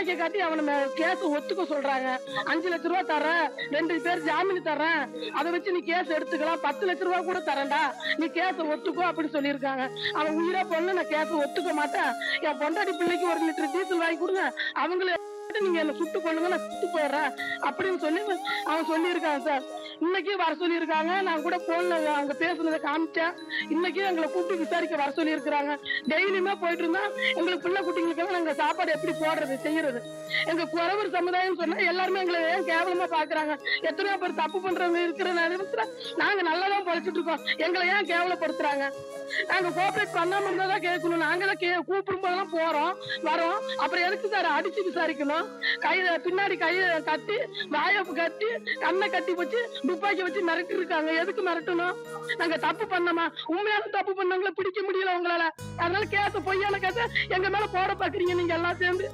துப்பாக்கியை காட்டி அவனை கேஸ் ஒத்துக்க சொல்றாங்க. 5 லட்சம் ரூபாய் தரேன், 2 பேர் ஜாமீன் தரேன், அதை வச்சு நீ கேஸ் எடுத்துக்கலாம், 10 லட்சம் ரூபாய் கூட தரேன்டா, நீ கேஸ ஒத்துக்கோ அப்படின்னு சொல்லியிருக்காங்க. அவன் உயிரா போல நான் கேஸ ஒத்துக்க மாட்டேன், என் பொண்டாட்டி பிள்ளைக்கு 1 லிட்டர் டீசல் வாங்கி கொடுங்க, அவங்கள நீங்க என்ன சுட்டு கொள்ளுங்க, நான் சுட்டு போயிடுறேன் அப்படின்னு சொல்லி அவன் சொல்லியிருக்கான் சார். இன்னைக்கு வர சொல்லியிருக்காங்க. நான் கூட போன்ல அவங்க பேசுனதை காமிச்சேன். இன்னைக்கு எங்களை கூப்பிட்டு விசாரிக்க வர சொல்லி இருக்கிறாங்க. டெய்லியுமே போயிட்டு இருந்தா எங்களுக்கு பிள்ளை குட்டிங்களுக்கு நாங்க சாப்பாடு எப்படி போடுறது செய்யறது. எங்க குறவர் சமுதாயம் சொன்னா எல்லாருமே எங்களை ஏன் கேவலமா பாக்குறாங்க. எத்தனையோ பேர் தப்பு பண்றவங்க இருக்கிற நேரத்துல நாங்க நல்லாதான் பழிச்சிட்டு இருக்கோம், எங்களை ஏன் கேவலப்படுத்துறாங்க. நாங்க கோஆபரேட் பண்ணாம இருந்தாதான் கேட்கணும். நாங்க தான் கூப்பிடும் போதெல்லாம் போறோம் வரோம். அப்புறம் எதுக்கு சார் அடிச்சு விசாரிக்கணும்? பின்னாடி கைய கட்டி வாய கட்டி கண்ணை கட்டி வச்சு துப்பாக்கி வச்சு மிரட்டி இருக்காங்க. எதுக்கு மிரட்டணும்? நாங்க தப்பு பண்ணோமா? உண்மையான தப்பு பண்ணவங்கள பிடிக்க முடியல உங்களால. அதனால கேச பொய்யான கேச எங்க மேல போட பாக்குறீங்க நீங்க எல்லாம் சேர்ந்து.